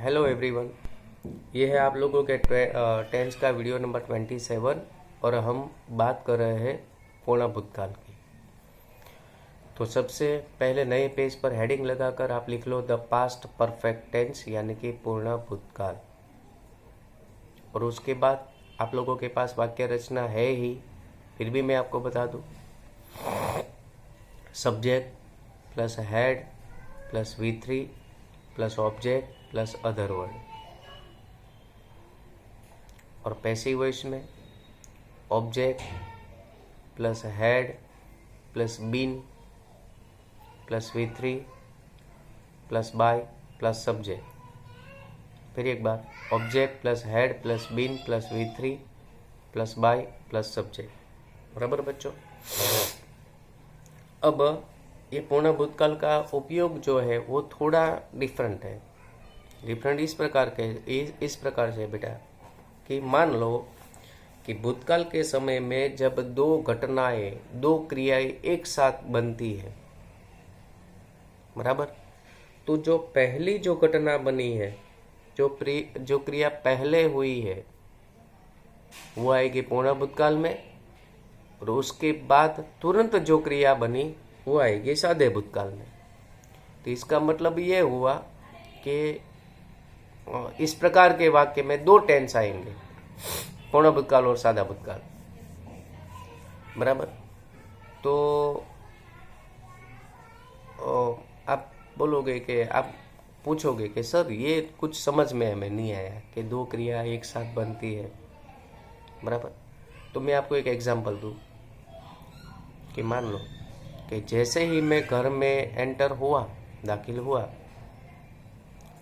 Hello everyone, ये है आप लोगों के टेंस का वीडियो नंबर 27 और हम बात कर रहे हैं पूर्ण भूतकाल की। तो सबसे पहले नए पेज पर हेडिंग लगाकर आप लिख लो द पास्ट परफेक्ट टेंस, यानी कि पूर्ण भूतकाल। और उसके बाद आप लोगों के पास वाक्य रचना है ही, फिर भी मैं आपको बता दूं। Subject plus had plus V3 plus object plus other word. और पैसिव वॉइस में object plus had plus been plus V3 plus by plus subject. फिर एक बार object plus had plus been plus V3 plus by plus subject. बराबर बच्चों। अब ये पूर्ण भूतकाल का उपयोग जो है वो थोड़ा डिफरेंट है। डिफरेंट इस प्रकार से बेटा कि मान लो कि भूतकाल के समय में जब दो घटनाएं, दो क्रियाएं एक साथ बनती है, बराबर। तो जो पहली जो घटना बनी है, जो क्रिया पहले हुई है, वो आएगी पूर्ण भूतकाल में। और उसके बाद तुरंत जो क्रिया बनी वो आएगी सादे भूतकाल में। तो इसका मतलब ये हुआ कि इस प्रकार के वाक्य में दो टेंस आएंगे, पूर्ण भूतकाल और सादा भूतकाल, बराबर। तो आप बोलोगे कि आप पूछोगे कि सर ये कुछ समझ में हमें नहीं आया कि दो क्रिया एक साथ बनती है, बराबर। तो मैं आपको एक एग्जांपल दूं कि मान लो कि जैसे ही मैं घर में एंटर हुआ, दाखिल हुआ,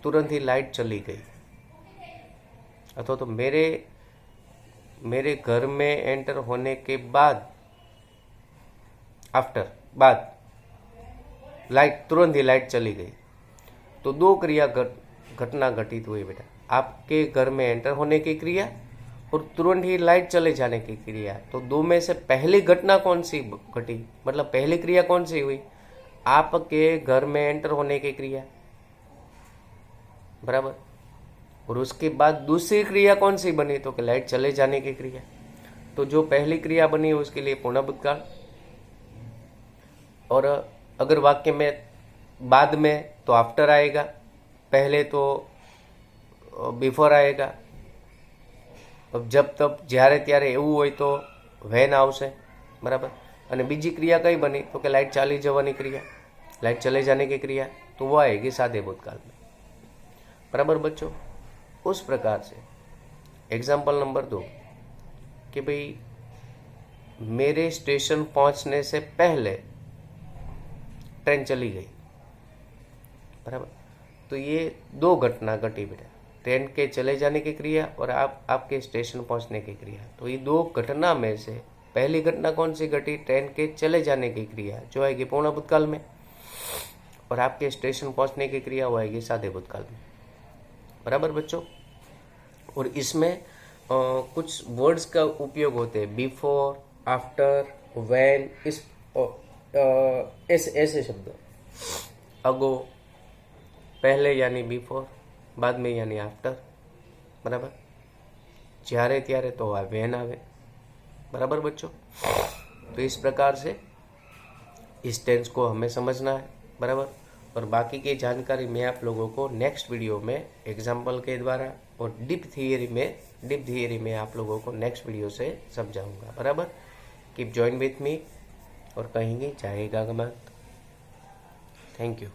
तुरंत ही लाइट चली गई। अथवा तो मेरे घर में एंटर होने के बाद तुरंत ही लाइट चली गई। तो दो क्रिया घटना घटित हुई बेटा। आपके घर में एंटर होने की क्रिया और तुरंत ही लाइट चले जाने की क्रिया। तो दो में से पहली घटना कौन सी घटी, मतलब पहली क्रिया कौन सी हुई? आपके घर में एंटर होने की क्रिया, बराबर। और उसके बाद दूसरी क्रिया कौन सी बनी? तो कि लाइट चले जाने की क्रिया। तो जो पहली क्रिया बनी उसके लिए पूर्ण भूतकाल। और अगर वाक्य में बाद में तो आफ्टर आएगा, पहले तो बिफोर आएगा। अब जब तब જ્યારે ત્યારે એવું હોય તો વેન આવશે, બરાબર। અને બીજી ક્રિયા કઈ બની? તો કે લાઇટ ચાલી જવાની ક્રિયા, लाइट चले जाने की क्रिया, तो वो आएगी सादे भूतकाल में, बराबर बच्चों। उस प्रकार से एग्जाम्पल नंबर 2 कि भाई मेरे स्टेशन पहुंचने से पहले ट्रेन चली गई, बराबर। तो ये दो घटना घटी बेटा, ट्रेन के चले जाने की क्रिया और आपके स्टेशन पहुंचने की क्रिया। तो ये दो घटना में से पहली घटना कौन सी घटी? ट्रेन के चले जाने की क्रिया, जो आएगी पूर्ण भूतकाल में। और आपके स्टेशन पहुंचने की क्रिया वो आएगी सादे भूतकाल में, बराबर बच्चों। और इसमें कुछ वर्ड्स का उपयोग होते हैं, बिफोर, आफ्टर, व्हेन, ऐसे शब्द। अगो पहले यानी बिफोर, बाद में यानी आफ्टर, बराबर। જ્યારે ત્યારે तो वेन आवे, बराबर बच्चों। तो इस प्रकार से इस टेंस को हमें समझना है, बराबर। और बाकी की जानकारी मैं आप लोगों को नेक्स्ट वीडियो में एग्जाम्पल के द्वारा और डीप थियरी में आप लोगों को नेक्स्ट वीडियो से समझाऊंगा, बराबर। कीप जॉइन विथ मी और कहीं जाएगा मत। Thank you.